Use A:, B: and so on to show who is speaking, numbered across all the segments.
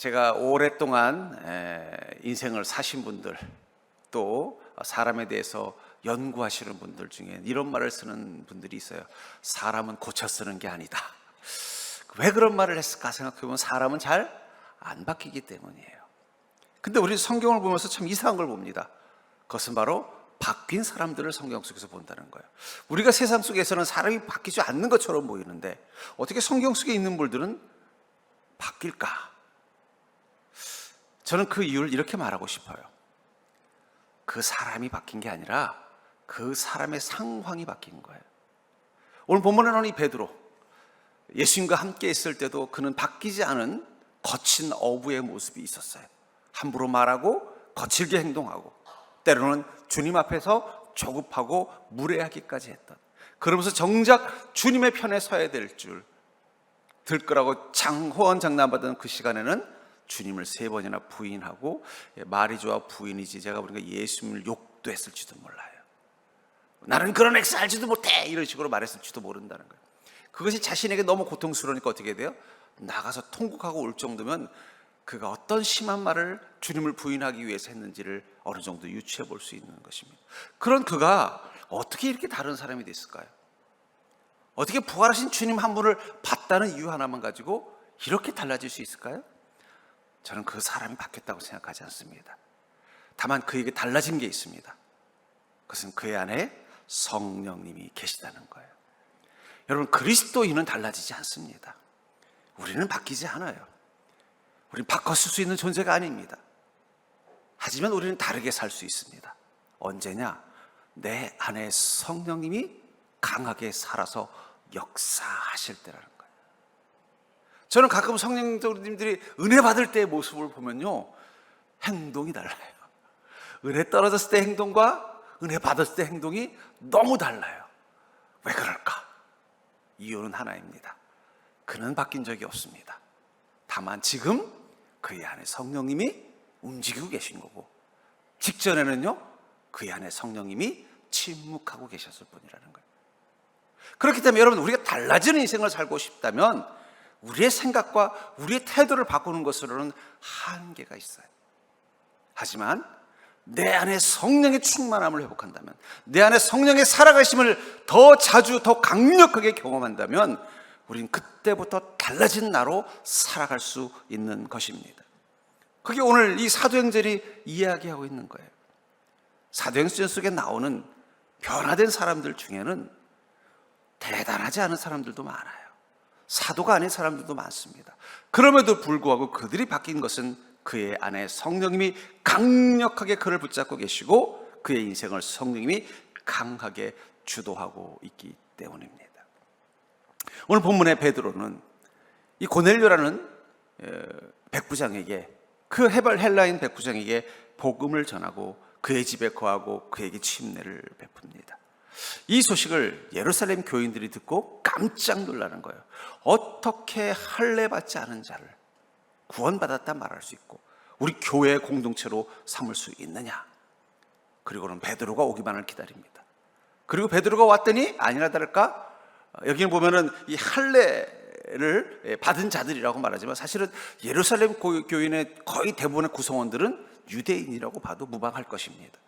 A: 제가 오랫동안 인생을 사신 분들, 또 사람에 대해서 연구하시는 분들 중에 이런 말을 쓰는 분들이 있어요. 사람은 고쳐 쓰는 게 아니다. 왜 그런 말을 했을까 생각해보면 사람은 잘 안 바뀌기 때문이에요. 근데 우리 성경을 보면서 참 이상한 걸 봅니다. 그것은 바로 바뀐 사람들을 성경 속에서 본다는 거예요. 우리가 세상 속에서는 사람이 바뀌지 않는 것처럼 보이는데 어떻게 성경 속에 있는 분들은 바뀔까? 저는 그 이유를 이렇게 말하고 싶어요. 그 사람이 바뀐 게 아니라 그 사람의 상황이 바뀐 거예요. 오늘 본문에 나오는 이 베드로, 예수님과 함께 있을 때도 그는 바뀌지 않은 거친 어부의 모습이 있었어요. 함부로 말하고 거칠게 행동하고 때로는 주님 앞에서 조급하고 무례하기까지 했던, 그러면서 정작 주님의 편에 서야 될 줄 들거라고 호언장담받은 그 시간에는 주님을 3번이나 부인하고, 말이 좋아 부인이지 제가 보니까 예수님을 욕도 했을지도 몰라요. 나는 그런 액수 알지도 못해, 이런 식으로 말했을지도 모른다는 거예요. 그것이 자신에게 너무 고통스러우니까 어떻게 돼요? 나가서 통곡하고 올 정도면 그가 어떤 심한 말을 주님을 부인하기 위해서 했는지를 어느 정도 유추해 볼 수 있는 것입니다. 그런 그가 어떻게 이렇게 다른 사람이 됐을까요? 어떻게 부활하신 주님 한 분을 봤다는 이유 하나만 가지고 이렇게 달라질 수 있을까요? 저는 그 사람이 바뀌었다고 생각하지 않습니다. 다만 그에게 달라진 게 있습니다. 그것은 그의 안에 성령님이 계시다는 거예요. 여러분, 그리스도인은 달라지지 않습니다. 우리는 바뀌지 않아요. 우리는 바꿨을 수 있는 존재가 아닙니다. 하지만 우리는 다르게 살 수 있습니다. 언제냐? 내 안에 성령님이 강하게 살아서 역사하실 때라는 거예요. 저는 가끔 성령님들이 은혜 받을 때의 모습을 보면요, 행동이 달라요. 은혜 떨어졌을 때 행동과 은혜 받았을 때 행동이 너무 달라요. 왜 그럴까? 이유는 하나입니다. 그는 바뀐 적이 없습니다. 다만 지금 그의 안에 성령님이 움직이고 계신 거고, 직전에는요 그의 안에 성령님이 침묵하고 계셨을 뿐이라는 거예요. 그렇기 때문에 여러분, 우리가 달라지는 인생을 살고 싶다면 우리의 생각과 우리의 태도를 바꾸는 것으로는 한계가 있어요. 하지만 내 안에 성령의 충만함을 회복한다면, 내 안에 성령의 살아가심을 더 자주 더 강력하게 경험한다면 우리는 그때부터 달라진 나로 살아갈 수 있는 것입니다. 그게 오늘 이 사도행전이 이야기하고 있는 거예요. 사도행전 속에 나오는 변화된 사람들 중에는 대단하지 않은 사람들도 많아요. 사도가 아닌 사람들도 많습니다. 그럼에도 불구하고 그들이 바뀐 것은 그의 안에 성령님이 강력하게 그를 붙잡고 계시고 그의 인생을 성령님이 강하게 주도하고 있기 때문입니다. 오늘 본문의 베드로는 이 고넬료라는 백부장에게, 그 헬라인 백부장에게 복음을 전하고 그의 집에 거하고 그에게 침례를 베풉니다. 이 소식을 예루살렘 교인들이 듣고 깜짝 놀라는 거예요. 어떻게 할례 받지 않은 자를 구원받았다 말할 수 있고 우리 교회의 공동체로 삼을 수 있느냐? 그리고는 베드로가 오기만을 기다립니다. 그리고 베드로가 왔더니 아니나 다를까, 여기는 보면은 이 할례를 받은 자들이라고 말하지만 사실은 예루살렘 교인의 거의 대부분의 구성원들은 유대인이라고 봐도 무방할 것입니다.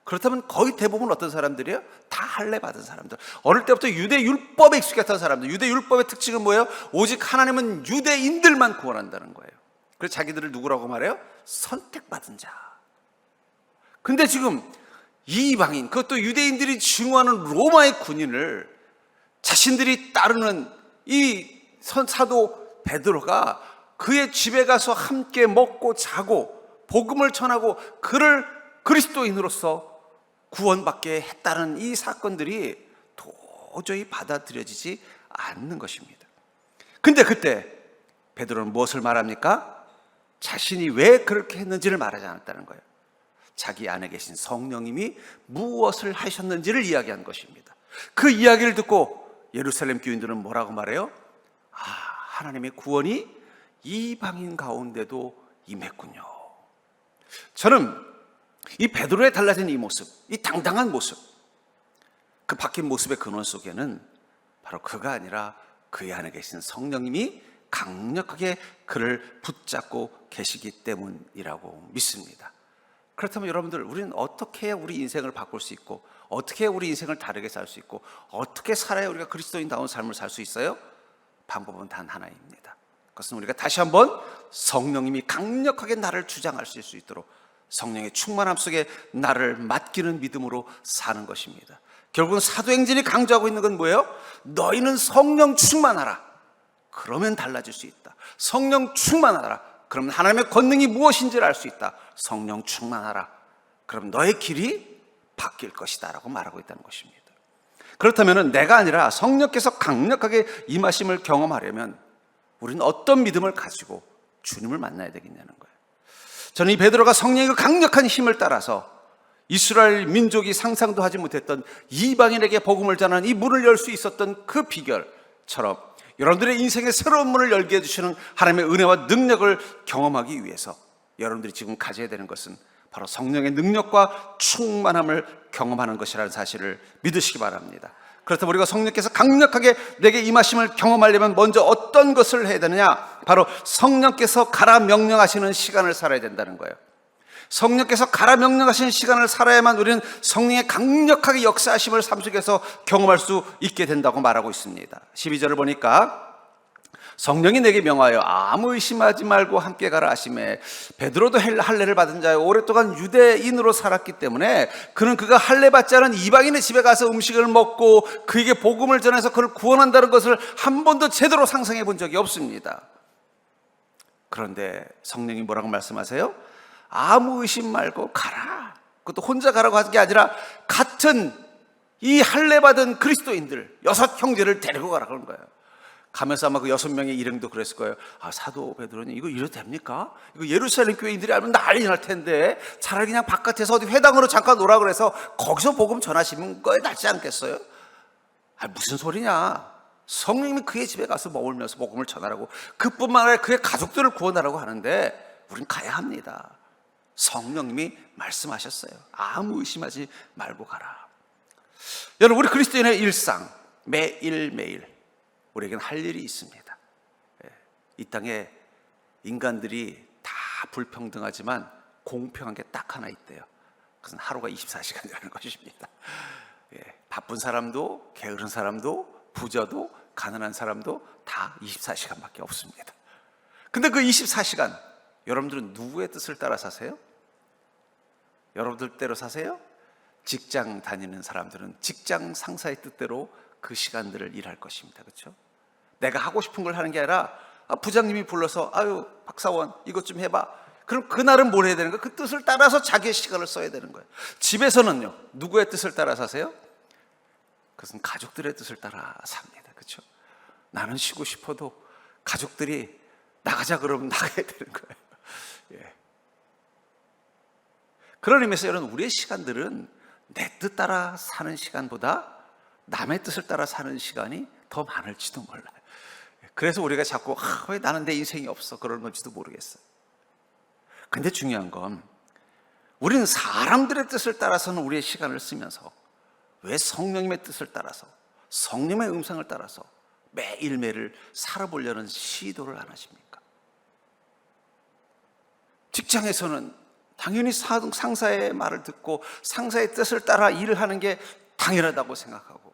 A: 그렇다면 거의 대부분 어떤 사람들이에요? 다 할례 받은 사람들. 어릴 때부터 유대 율법에 익숙했던 사람들. 유대 율법의 특징은 뭐예요? 오직 하나님은 유대인들만 구원한다는 거예요. 그래서 자기들을 누구라고 말해요? 선택받은 자. 근데 지금 이 이방인, 그것도 유대인들이 증오하는 로마의 군인을 자신들이 따르는 이 사도 베드로가 그의 집에 가서 함께 먹고 자고 복음을 전하고 그를 그리스도인으로서 구원받게 했다는 이 사건들이 도저히 받아들여지지 않는 것입니다. 근데 그때 베드로는 무엇을 말합니까? 자신이 왜 그렇게 했는지를 말하지 않았다는 거예요. 자기 안에 계신 성령님이 무엇을 하셨는지를 이야기한 것입니다. 그 이야기를 듣고 예루살렘 교인들은 뭐라고 말해요? 하나님의 구원이 이방인 가운데도 임했군요. 저는 이 베드로의 달라진 이 모습, 이 당당한 모습, 그 바뀐 모습의 근원 속에는 바로 그가 아니라 그의 안에 계신 성령님이 강력하게 그를 붙잡고 계시기 때문이라고 믿습니다. 그렇다면 여러분들, 우리는 어떻게 해야 우리 인생을 바꿀 수 있고, 어떻게 해야 우리 인생을 다르게 살 수 있고, 어떻게 살아야 우리가 그리스도인다운 삶을 살 수 있어요? 방법은 단 하나입니다. 그것은 우리가 다시 한번 성령님이 강력하게 나를 주장하실 수 있도록 성령의 충만함 속에 나를 맡기는 믿음으로 사는 것입니다. 결국은 사도행전이 강조하고 있는 건 뭐예요? 너희는 성령 충만하라. 그러면 달라질 수 있다. 성령 충만하라. 그러면 하나님의 권능이 무엇인지를 알 수 있다. 성령 충만하라. 그럼 너의 길이 바뀔 것이다 라고 말하고 있다는 것입니다. 그렇다면 내가 아니라 성령께서 강력하게 임하심을 경험하려면 우리는 어떤 믿음을 가지고 주님을 만나야 되겠냐는 거예요. 저는 이 베드로가 성령의 강력한 힘을 따라서 이스라엘 민족이 상상도 하지 못했던 이방인에게 복음을 전하는 이 문을 열 수 있었던 그 비결처럼 여러분들의 인생의 새로운 문을 열게 해주시는 하나님의 은혜와 능력을 경험하기 위해서 여러분들이 지금 가져야 되는 것은 바로 성령의 능력과 충만함을 경험하는 것이라는 사실을 믿으시기 바랍니다. 그렇다면 우리가 성령께서 강력하게 내게 임하심을 경험하려면 먼저 어떤 것을 해야 되느냐? 바로 성령께서 가라 명령하시는 시간을 살아야 된다는 거예요. 성령께서 가라 명령하시는 시간을 살아야만 우리는 성령의 강력하게 역사하심을 삶 속에서 경험할 수 있게 된다고 말하고 있습니다. 12절을 보니까 성령이 내게 명하여 아무 의심하지 말고 함께 가라 하시매 베드로도 할례를 받은 자요 오랫동안 유대인으로 살았기 때문에 그가 할례 받지 않은 이방인의 집에 가서 음식을 먹고 그에게 복음을 전해서 그를 구원한다는 것을 한 번도 제대로 상상해 본 적이 없습니다. 그런데 성령이 뭐라고 말씀하세요? 아무 의심 말고 가라. 그것도 혼자 가라고 하는 게 아니라 같은 이 할례 받은 그리스도인들 6 형제를 데리고 가라 그런 거예요. 가면서 아마 그 6명의 일행도 그랬을 거예요. 아, 사도 베드로님 이거 이래도 됩니까? 이거 예루살렘 교회인들이 알면 난리 날 텐데 차라리 그냥 바깥에서 어디 회당으로 잠깐 오라 그래서 거기서 복음 전하시는 거에 낫지 않겠어요? 아, 무슨 소리냐? 성령님이 그의 집에 가서 머물면서 복음을 전하라고, 그뿐만 아니라 그의 가족들을 구원하라고 하는데 우린 가야 합니다. 성령님이 말씀하셨어요. 아무 의심하지 말고 가라. 여러분, 우리 그리스도인의 일상 매일매일 우리에게는 할 일이 있습니다. 이 땅에 인간들이 다 불평등하지만 공평한 게 딱 하나 있대요. 그것은 하루가 24시간이라는 것입니다. 바쁜 사람도 게으른 사람도 부자도 가난한 사람도 다 24시간밖에 없습니다. 근데 그 24시간 여러분들은 누구의 뜻을 따라 사세요? 여러분들 대로 사세요? 직장 다니는 사람들은 직장 상사의 뜻대로 그 시간들을 일할 것입니다. 그렇죠? 내가 하고 싶은 걸 하는 게 아니라 부장님이 불러서 아유 박사원 이것 좀 해봐. 그럼 그날은 뭘 해야 되는 거예요? 그 뜻을 따라서 자기의 시간을 써야 되는 거예요. 집에서는요, 누구의 뜻을 따라 사세요? 그것은 가족들의 뜻을 따라 삽니다. 그렇죠? 나는 쉬고 싶어도 가족들이 나가자 그러면 나가야 되는 거예요. 그런 의미에서 여러분, 우리의 시간들은 내 뜻 따라 사는 시간보다 남의 뜻을 따라 사는 시간이 더 많을지도 몰라요. 그래서 우리가 자꾸 왜 나는 내 인생이 없어 그러는 건지도 모르겠어요. 근데 중요한 건 우리는 사람들의 뜻을 따라서는 우리의 시간을 쓰면서 왜 성령님의 뜻을 따라서 성령의 음성을 따라서 매일매일 살아보려는 시도를 안 하십니까? 직장에서는 당연히 상사의 말을 듣고 상사의 뜻을 따라 일을 하는 게 당연하다고 생각하고,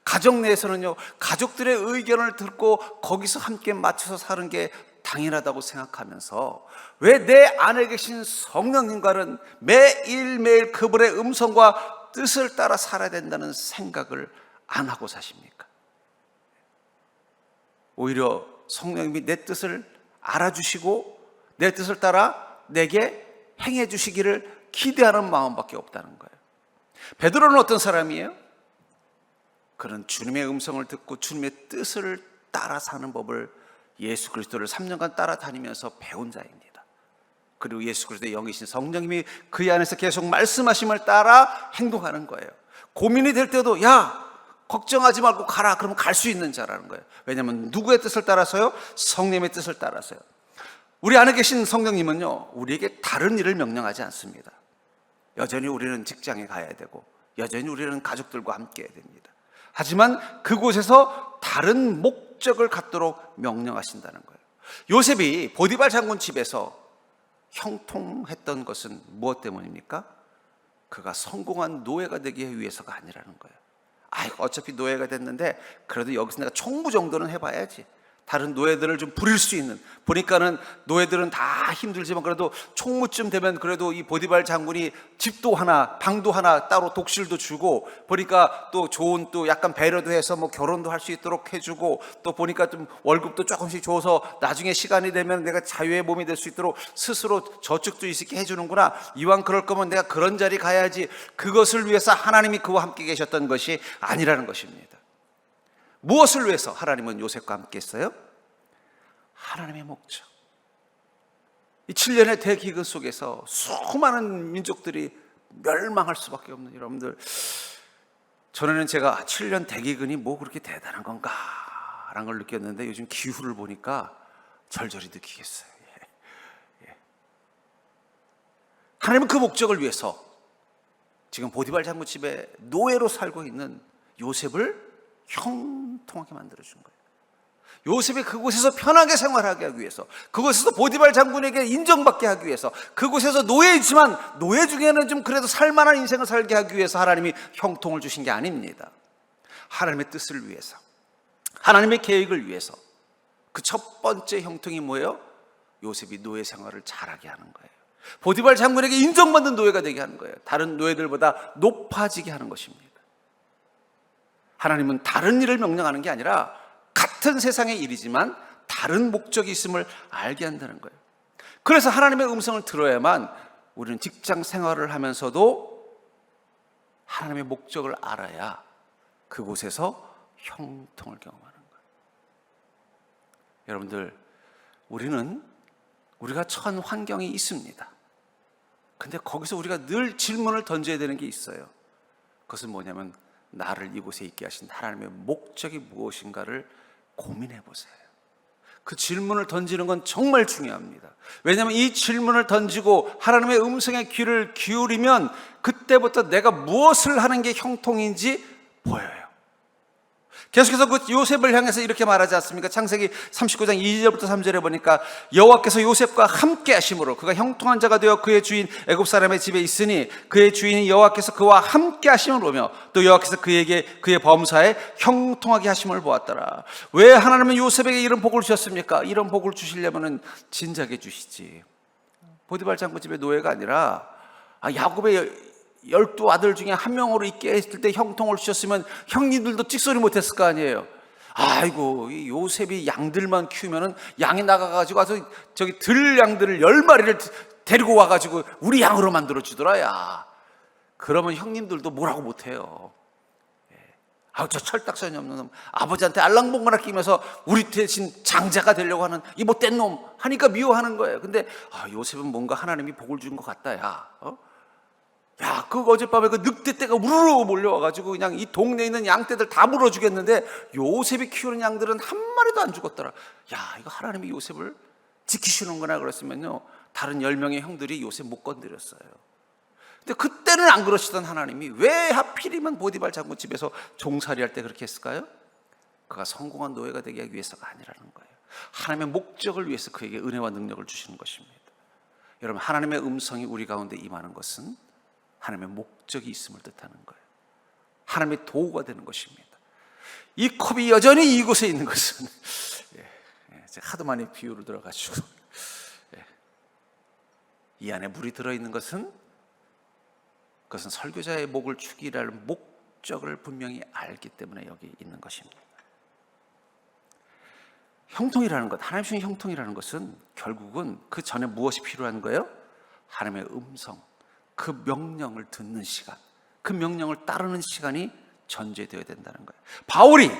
A: 가정 내에서는요, 가족들의 의견을 듣고 거기서 함께 맞춰서 사는 게 당연하다고 생각하면서 왜 내 안에 계신 성령님과는 매일매일 그분의 음성과 뜻을 따라 살아야 된다는 생각을 안 하고 사십니까? 오히려 성령님이 내 뜻을 알아주시고 내 뜻을 따라 내게 행해 주시기를 기대하는 마음밖에 없다는 거예요. 베드로는 어떤 사람이에요? 그는 주님의 음성을 듣고 주님의 뜻을 따라 사는 법을 예수 그리스도를 3년간 따라다니면서 배운 자입니다. 그리고 예수 그리스도의 영이신 성령님이 그의 안에서 계속 말씀하심을 따라 행동하는 거예요. 고민이 될 때도 야 걱정하지 말고 가라 그러면 갈 수 있는 자라는 거예요. 왜냐하면 누구의 뜻을 따라서요? 성령의 뜻을 따라서요. 우리 안에 계신 성령님은요, 우리에게 다른 일을 명령하지 않습니다. 여전히 우리는 직장에 가야 되고 여전히 우리는 가족들과 함께 해야 됩니다. 하지만 그곳에서 다른 목적을 갖도록 명령하신다는 거예요. 요셉이 보디발 장군 집에서 형통했던 것은 무엇 때문입니까? 그가 성공한 노예가 되기 위해서가 아니라는 거예요. 아이고 어차피 노예가 됐는데 그래도 여기서 내가 총무 정도는 해봐야지. 다른 노예들을 좀 부릴 수 있는, 보니까는 노예들은 다 힘들지만 그래도 총무쯤 되면 그래도 이 보디발 장군이 집도 하나, 방도 하나, 따로 독실도 주고, 보니까 또 좋은 또 약간 배려도 해서 뭐 결혼도 할 수 있도록 해주고, 또 보니까 좀 월급도 조금씩 줘서 나중에 시간이 되면 내가 자유의 몸이 될 수 있도록 스스로 저축도 있게 해주는구나. 이왕 그럴 거면 내가 그런 자리 가야지. 그것을 위해서 하나님이 그와 함께 계셨던 것이 아니라는 것입니다. 무엇을 위해서 하나님은 요셉과 함께 했어요? 하나님의 목적. 이 7년의 대기근 속에서 수많은 민족들이 멸망할 수밖에 없는, 여러분들, 전에는 제가 7년 대기근이 뭐 그렇게 대단한 건가 라는 걸 느꼈는데 요즘 기후를 보니까 절절히 느끼겠어요. 하나님은 그 목적을 위해서 지금 보디발 장군 집에 노예로 살고 있는 요셉을 형통하게 만들어준 거예요. 요셉이 그곳에서 편하게 생활하게 하기 위해서, 그곳에서 보디발 장군에게 인정받게 하기 위해서, 그곳에서 노예이지만 노예 중에는 좀 그래도 살만한 인생을 살게 하기 위해서 하나님이 형통을 주신 게 아닙니다. 하나님의 뜻을 위해서, 하나님의 계획을 위해서. 그 첫 번째 형통이 뭐예요? 요셉이 노예 생활을 잘하게 하는 거예요. 보디발 장군에게 인정받는 노예가 되게 하는 거예요. 다른 노예들보다 높아지게 하는 것입니다. 하나님은 다른 일을 명령하는 게 아니라 같은 세상의 일이지만 다른 목적이 있음을 알게 한다는 거예요. 그래서 하나님의 음성을 들어야만 우리는 직장 생활을 하면서도 하나님의 목적을 알아야 그곳에서 형통을 경험하는 거예요. 여러분들, 우리가 처한 환경이 있습니다. 근데 거기서 우리가 늘 질문을 던져야 되는 게 있어요. 그것은 뭐냐면, 나를 이곳에 있게 하신 하나님의 목적이 무엇인가를 고민해 보세요. 그 질문을 던지는 건 정말 중요합니다. 왜냐하면 이 질문을 던지고 하나님의 음성에 귀를 기울이면 그때부터 내가 무엇을 하는 게 형통인지 보여요. 계속해서 그 요셉을 향해서 이렇게 말하지 않습니까? 창세기 39장 2절부터 3절에 보니까 여호와께서 요셉과 함께 하심으로 그가 형통한 자가 되어 그의 주인 애굽 사람의 집에 있으니 그의 주인이 여호와께서 그와 함께 하심을 보며 또 여호와께서 그에게 그의 범사에 형통하게 하심을 보았더라. 왜 하나님은 요셉에게 이런 복을 주셨습니까? 이런 복을 주시려면 진작에 주시지. 보디발 장군 집의 노예가 아니라 야곱의 12아들 중에 한 명으로 있게 했을 때 형통을 주셨으면 형님들도 찍소리 못했을 거 아니에요. 아이고, 이 요셉이 양들만 키우면은 양이 나가가지고 아주 저기 들 양들을 10마리를 데리고 와가지고 우리 양으로 만들어 주더라. 야, 그러면 형님들도 뭐라고 못해요. 저 철딱선이 없는 놈, 아버지한테 알랑봉거나 끼면서 우리 대신 장자가 되려고 하는 이 못된 놈 하니까 미워하는 거예요. 근데 요셉은 뭔가 하나님이 복을 준 것 같다. 야, 그 어젯밤에 그 늑대떼가 우르르 몰려와가지고 그냥 이 동네에 있는 양떼들 다 물어 죽였는데 요셉이 키우는 양들은 한 마리도 안 죽었더라. 야, 이거 하나님이 요셉을 지키시는구나. 그랬으면요, 다른 10명의 형들이 요셉 못 건드렸어요. 근데 그때는 안 그러시던 하나님이 왜 하필이면 보디발 장군 집에서 종살이 할 때 그렇게 했을까요? 그가 성공한 노예가 되기 위해서가 아니라는 거예요. 하나님의 목적을 위해서 그에게 은혜와 능력을 주시는 것입니다. 여러분, 하나님의 음성이 우리 가운데 임하는 것은 하나님의 목적이 있음을 뜻하는 거예요. 하나님의 도구가 되는 것입니다. 이 컵이 여전히 이곳에 있는 것은 제가 하도 많이 비유를 들어가지고 이 안에 물이 들어있는 것은 그것은 설교자의 목을 축이라는 목적을 분명히 알기 때문에 여기 있는 것입니다. 형통이라는 것, 하나님 주신 형통이라는 것은 결국은 그 전에 무엇이 필요한 거예요? 하나님의 음성, 그 명령을 듣는 시간, 그 명령을 따르는 시간이 전제되어야 된다는 거예요. 바울이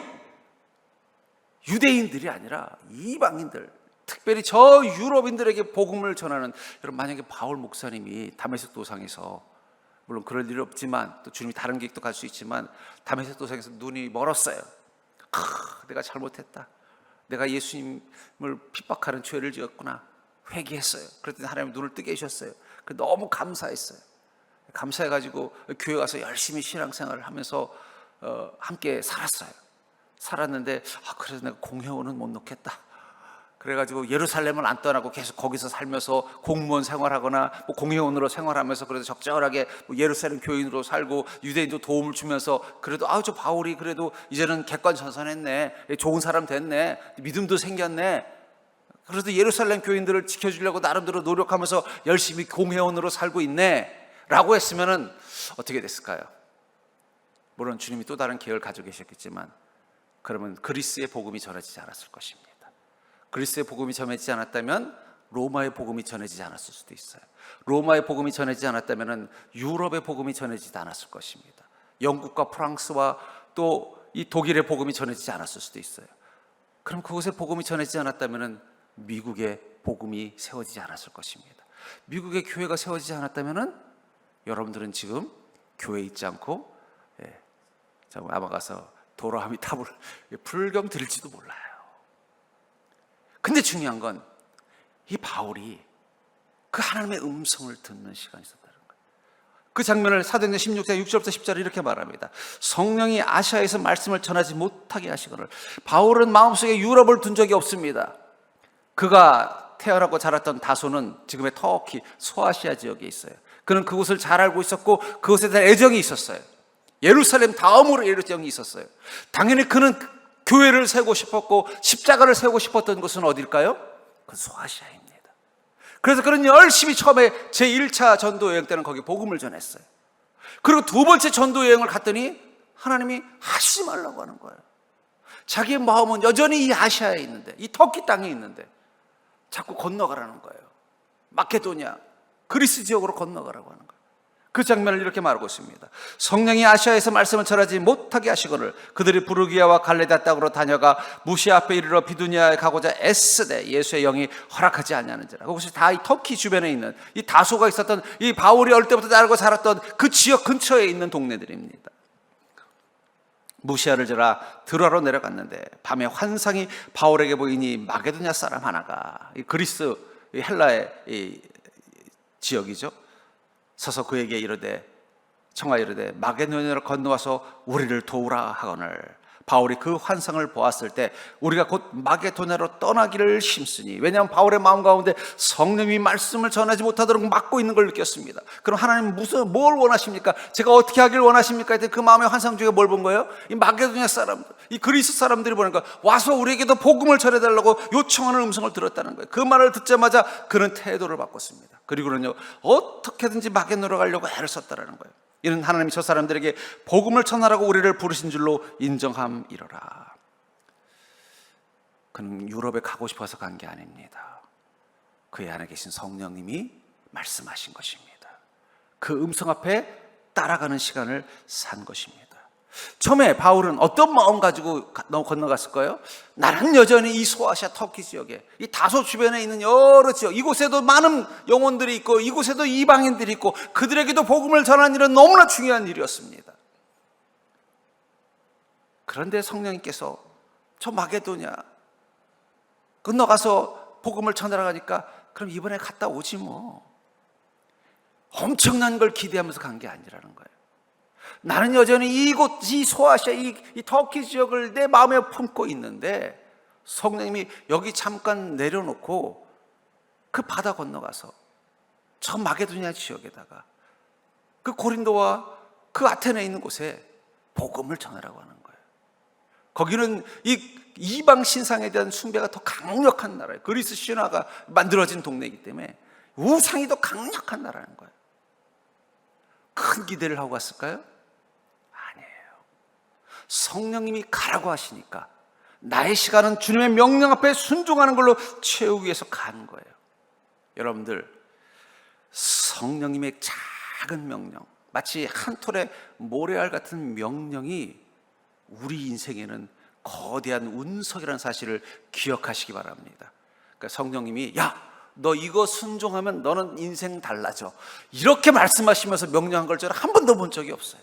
A: 유대인들이 아니라 이방인들, 특별히 저 유럽인들에게 복음을 전하는, 여러분, 만약에 바울 목사님이 다메섹 도상에서, 물론 그럴 일 없지만 또 주님이 다른 계획도 갈 수 있지만 다메섹 도상에서 눈이 멀었어요. 내가 잘못했다, 내가 예수님을 핍박하는 죄를 지었구나, 회개했어요. 그랬더니 하나님 눈을 뜨게 해주셨어요. 너무 감사했어요. 감사해가지고 교회 가서 열심히 신앙생활을 하면서 함께 살았어요. 살았는데 그래서 내가 공회원은 못 놓겠다. 그래가지고 예루살렘을 안 떠나고 계속 거기서 살면서 공무원 생활하거나 뭐 공회원으로 생활하면서 그래도 적절하게 뭐 예루살렘 교인으로 살고 유대인도 도움을 주면서 그래도 저 바울이 그래도 이제는 객관전선했네, 좋은 사람 됐네, 믿음도 생겼네, 그래도 예루살렘 교인들을 지켜주려고 나름대로 노력하면서 열심히 공회원으로 살고 있네 라고 했으면은 어떻게 됐을까요? 물론 주님이 또 다른 계획을 가지고 계셨겠지만 그러면 그리스의 복음이 전해지지 않았을 것입니다. 그리스의 복음이 전해지지 않았다면 로마의 복음이 전해지지 않았을 수도 있어요. 로마의 복음이 전해지지 않았다면 유럽의 복음이 전해지지 않았을 것입니다. 영국과 프랑스와 또 이 독일의 복음이 전해지지 않았을 수도 있어요. 그럼 그곳의 복음이 전해지지 않았다면 미국의 복음이 세워지지 않았을 것입니다. 미국의 교회가 세워지지 않았다면 여러분들은 지금 교회에 있지 않고 아마 가서 도라미 탑을 불경 드릴지도 몰라요. 근데 중요한 건 이 바울이 그 하나님의 음성을 듣는 시간이 있었다는 거예요. 그 장면을 사도행전 16장 6절부터 10절에 이렇게 말합니다. 성령이 아시아에서 말씀을 전하지 못하게 하시거늘. 바울은 마음속에 유럽을 둔 적이 없습니다. 그가 태어나고 자랐던 다소는 지금의 터키 소아시아 지역에 있어요. 그는 그곳을 잘 알고 있었고 그곳에 대한 애정이 있었어요. 예루살렘 다음으로 애정이 있었어요. 당연히 그는 교회를 세우고 싶었고 십자가를 세우고 싶었던 곳은 어딜까요? 그 소아시아입니다. 그래서 그는 열심히 처음에 제1차 전도 여행 때는 거기 복음을 전했어요. 그리고 두 번째 전도 여행을 갔더니 하나님이 하지 말라고 하는 거예요. 자기의 마음은 여전히 이 아시아에 있는데, 이 터키 땅에 있는데 자꾸 건너가라는 거예요. 마케도니아, 그리스 지역으로 건너가라고 하는 거예요. 그 장면을 이렇게 말하고 있습니다. 성령이 아시아에서 말씀을 전하지 못하게 하시거늘 그들이 부르기아와 갈레다 땅으로 다녀가 무시아 앞에 이르러 비두니아에 가고자 애쓰되 예수의 영이 허락하지 아니하는지라. 그것이 다 이 터키 주변에 있는 이 다소가 있었던 이 바울이 어릴 때부터 알고 자랐던 그 지역 근처에 있는 동네들입니다. 무시아를 지나 드라로 내려갔는데 밤에 환상이 바울에게 보이니 마게도냐 사람 하나가, 이 그리스 이 헬라의 이 지역이죠, 서서 그에게 이르되 청하 이르되 마게도냐로 건너와서 우리를 도우라 하거늘. 바울이 그 환상을 보았을 때 우리가 곧 마게도냐로 떠나기를 힘쓰니, 왜냐하면 바울의 마음 가운데 성령이 말씀을 전하지 못하도록 막고 있는 걸 느꼈습니다. 그럼 하나님 뭘 원하십니까? 제가 어떻게 하길 원하십니까? 했더니 그 마음의 환상 중에 뭘 본 거예요? 이 마게도냐 사람들, 이 그리스 사람들이 보니까 와서 우리에게도 복음을 전해달라고 요청하는 음성을 들었다는 거예요. 그 말을 듣자마자 그는 태도를 바꿨습니다. 그리고는요, 어떻게든지 마게도냐로 가려고 애를 썼다라는 거예요. 이는 하나님이 저 사람들에게 복음을 전하라고 우리를 부르신 줄로 인정함이로라. 그는 유럽에 가고 싶어서 간 게 아닙니다. 그의 안에 계신 성령님이 말씀하신 것입니다. 그 음성 앞에 따라가는 시간을 산 것입니다. 처음에 바울은 어떤 마음 가지고 건너갔을까요? 나는 여전히 이 소아시아 터키 지역에, 이 다소 주변에 있는 여러 지역, 이곳에도 많은 영혼들이 있고 이곳에도 이방인들이 있고 그들에게도 복음을 전하는 일은 너무나 중요한 일이었습니다. 그런데 성령님께서 저 마게도냐 건너가서 복음을 전하러 가니까 그럼 이번에 갔다 오지 뭐, 엄청난 걸 기대하면서 간 게 아니라는 거예요. 나는 여전히 이곳, 이 소아시아, 이 터키 지역을 내 마음에 품고 있는데 성령님이 여기 잠깐 내려놓고 그 바다 건너가서 저 마게도냐 지역에다가 그 고린도와 그 아테네에 있는 곳에 복음을 전하라고 하는 거예요. 거기는 이 이방 신상에 대한 숭배가 더 강력한 나라예요. 그리스 신화가 만들어진 동네이기 때문에 우상이 더 강력한 나라는 거예요. 큰 기대를 하고 갔을까요? 성령님이 가라고 하시니까 나의 시간은 주님의 명령 앞에 순종하는 걸로 채우기 위해서 간 거예요. 여러분들, 성령님의 작은 명령, 마치 한 톨의 모래알 같은 명령이 우리 인생에는 거대한 운석이라는 사실을 기억하시기 바랍니다. 그러니까 성령님이 야, 너 이거 순종하면 너는 인생 달라져, 이렇게 말씀하시면서 명령한 걸 저는 한 번도 본 적이 없어요.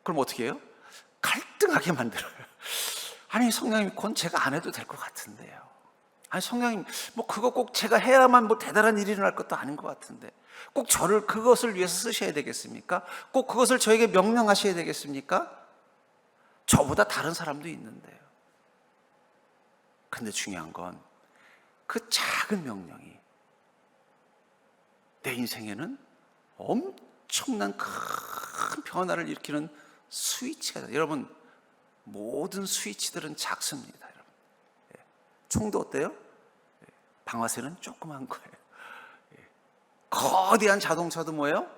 A: 그럼 어떻게 해요? 갈등하게 만들어요. 아니 성령님, 그건 제가 안 해도 될 것 같은데요. 아니 성령님, 뭐 그거 꼭 제가 해야만 뭐 대단한 일이 일어날 것도 아닌 것 같은데 꼭 저를 그것을 위해서 쓰셔야 되겠습니까? 꼭 그것을 저에게 명령하셔야 되겠습니까? 저보다 다른 사람도 있는데요. 근데 중요한 건 그 작은 명령이 내 인생에는 엄청난 큰 변화를 일으키는 스위치가 돼요. 여러분, 모든 스위치들은 작습니다. 여러분, 총도 어때요? 방아쇠는 조그만 거예요. 거대한 자동차도 뭐예요?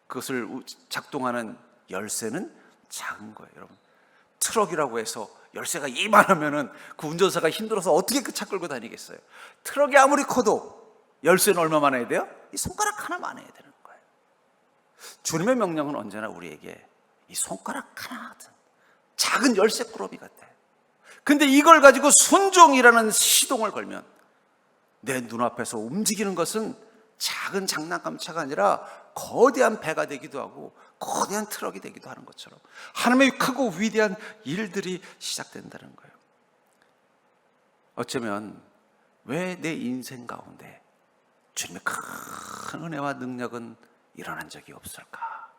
A: 그것을 작동하는 열쇠는 작은 거예요. 여러분, 트럭이라고 해서 열쇠가 이만하면은 그 운전사가 힘들어서 어떻게 그 차 끌고 다니겠어요? 트럭이 아무리 커도 열쇠는 얼마만 해야 돼요? 이 손가락 하나만 해야 되는 거예요. 주님의 명령은 언제나 우리에게 이 손가락 하나 같은 작은 열쇠 꾸러미 같아요. 근데 이걸 가지고 순종이라는 시동을 걸면 내 눈앞에서 움직이는 것은 작은 장난감 차가 아니라 거대한 배가 되기도 하고 거대한 트럭이 되기도 하는 것처럼 하나님의 크고 위대한 일들이 시작된다는 거예요. 어쩌면 왜 내 인생 가운데 주님의 큰 은혜와 능력은 일어난 적이 없을까?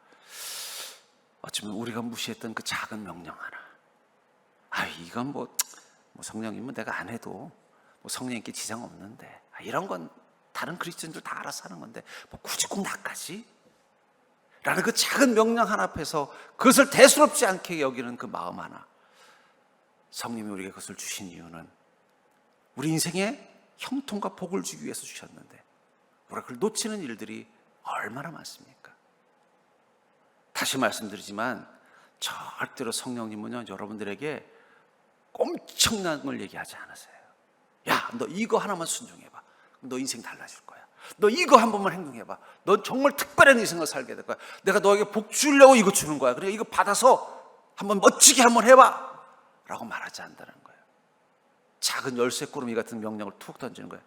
A: 어쩌면 우리가 무시했던 그 작은 명령 하나, 이건 성령이면 내가 안 해도 성령님께 지장 없는데, 이런 건 다른 그리스도인들 다 알아서 하는 건데 굳이 꼭 나까지? 라는 그 작은 명령 하나 앞에서 그것을 대수롭지 않게 여기는 그 마음 하나, 성령이 우리에게 그것을 주신 이유는 우리 인생에 형통과 복을 주기 위해서 주셨는데 우리가 그걸 놓치는 일들이 얼마나 많습니까? 다시 말씀드리지만 절대로 성령님은요, 여러분들에게 엄청난 걸 얘기하지 않으세요. 야, 너 이거 하나만 순종해봐. 너 인생 달라질 거야. 너 이거 한 번만 행동해봐. 너 정말 특별한 인생을 살게 될 거야. 내가 너에게 복 주려고 이거 주는 거야. 그래, 이거 받아서 한번 멋지게 한번 해봐. 라고 말하지 않는다는 거예요. 작은 열쇠 꾸러미 같은 명령을 툭 던지는 거예요.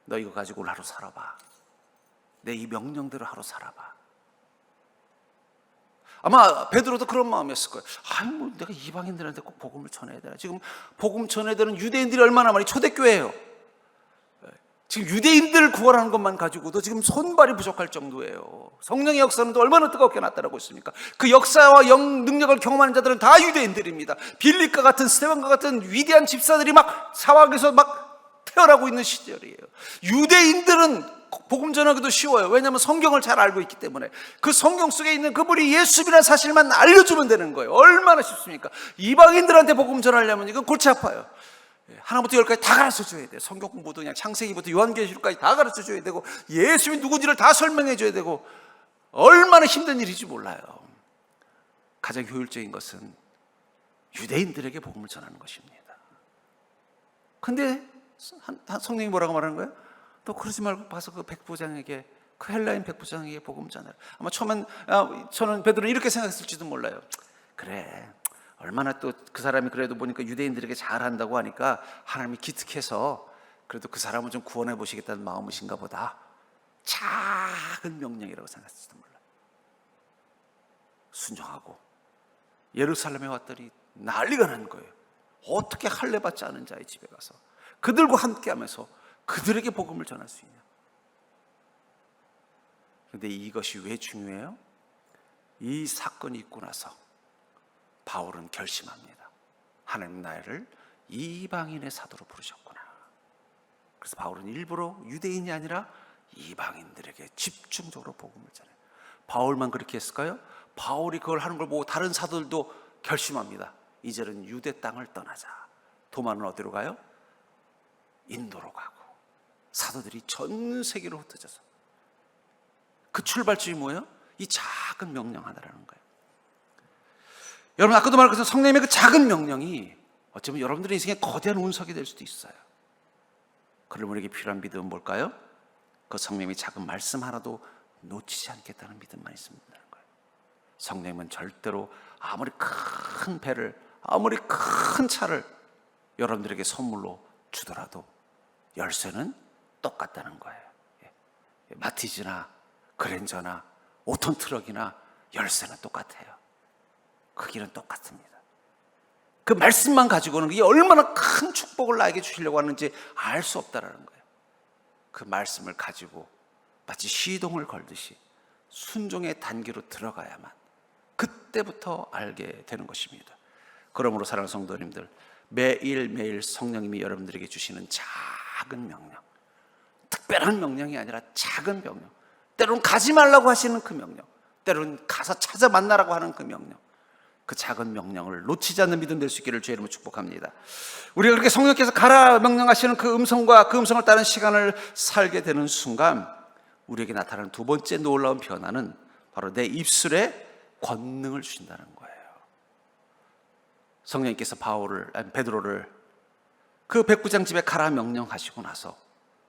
A: 너 이거 가지고 오늘 하루 살아봐. 내 이 명령대로 하루 살아봐. 아마 베드로도 그런 마음이었을 거예요. 내가 이방인들한테 꼭 복음을 전해야 되나? 지금 복음 전해야 되는 유대인들이 얼마나 많이 초대교회예요. 지금 유대인들을 구원하는 것만 가지고도 지금 손발이 부족할 정도예요. 성령의 역사는 또 얼마나 뜨겁게 나타나고 있습니까? 그 역사와 능력을 경험하는 자들은 다 유대인들입니다. 빌립과 같은 스데반과 같은 위대한 집사들이 막 사막에서 막 태어나고 있는 시절이에요. 유대인들은 복음 전하기도 쉬워요. 왜냐하면 성경을 잘 알고 있기 때문에 그 성경 속에 있는 그분이 예수님이라는 사실만 알려주면 되는 거예요. 얼마나 쉽습니까? 이방인들한테 복음 전하려면 이건 골치 아파요. 하나부터 열까지 다 가르쳐 줘야 돼요. 성경 공부도 그냥 창세기부터 요한계시록까지 다 가르쳐 줘야 되고 예수님이 누군지를 다 설명해 줘야 되고 얼마나 힘든 일인지 몰라요. 가장 효율적인 것은 유대인들에게 복음을 전하는 것입니다. 근데 성령이 뭐라고 말하는 거예요? 또 그러지 말고 가서 그 백부장에게, 그 헬라인 백부장에게 복음 전하라. 아마 처음엔 저는 베드로는 이렇게 생각했을지도 몰라요. 그래, 얼마나 또 그 사람이 그래도 보니까 유대인들에게 잘한다고 하니까 하나님이 기특해서 그래도 그 사람을 좀 구원해 보시겠다는 마음이신가 보다. 작은 명령이라고 생각했을지도 몰라요. 순종하고 예루살렘에 왔더니 난리가 난 거예요. 어떻게 할례 받지 않은 자의 집에 가서 그들과 함께하면서 그들에게 복음을 전할 수 있냐? 그런데 이것이 왜 중요해요? 이 사건이 있고 나서 바울은 결심합니다. 하나님 나를 이방인의 사도로 부르셨구나. 그래서 바울은 일부러 유대인이 아니라 이방인들에게 집중적으로 복음을 전해요. 바울만 그렇게 했을까요? 바울이 그걸 하는 걸 보고 다른 사도들도 결심합니다. 이제는 유대 땅을 떠나자. 도마는 어디로 가요? 인도로 가고 사도들이 전 세계로 흩어져서 그 출발점이 뭐예요? 이 작은 명령 하나라는 거예요. 여러분, 아까도 말한 것처럼 성령님의 그 작은 명령이 어쩌면 여러분들의 인생에 거대한 운석이 될 수도 있어요. 그러면 우리에게 필요한 믿음은 뭘까요? 그 성령님의 작은 말씀 하나도 놓치지 않겠다는 믿음만 있으면 되는 거예요. 성령님은 절대로 아무리 큰 배를, 아무리 큰 차를 여러분들에게 선물로 주더라도 열쇠는 똑같다는 거예요. 마티즈나 그랜저나 5톤 트럭이나 열쇠는 똑같아요. 크기는 똑같습니다. 그 말씀만 가지고는 그게 얼마나 큰 축복을 나에게 주시려고 하는지 알 수 없다라는 거예요. 그 말씀을 가지고 마치 시동을 걸듯이 순종의 단계로 들어가야만 그때부터 알게 되는 것입니다. 그러므로 사랑하는 성도님들, 매일매일 성령님이 여러분들에게 주시는 작은 명령, 특별한 명령이 아니라 작은 명령, 때로는 가지 말라고 하시는 그 명령, 때로는 가서 찾아 만나라고 하는 그 명령, 그 작은 명령을 놓치지 않는 믿음 될 수 있기를 주의 이름으로 축복합니다. 우리가 그렇게 성령께서 가라 명령하시는 그 음성과 그 음성을 따르는 시간을 살게 되는 순간 우리에게 나타나는 두 번째 놀라운 변화는 바로 내 입술에 권능을 주신다는 거예요. 성령님께서 베드로를 그 백부장집에 가라 명령하시고 나서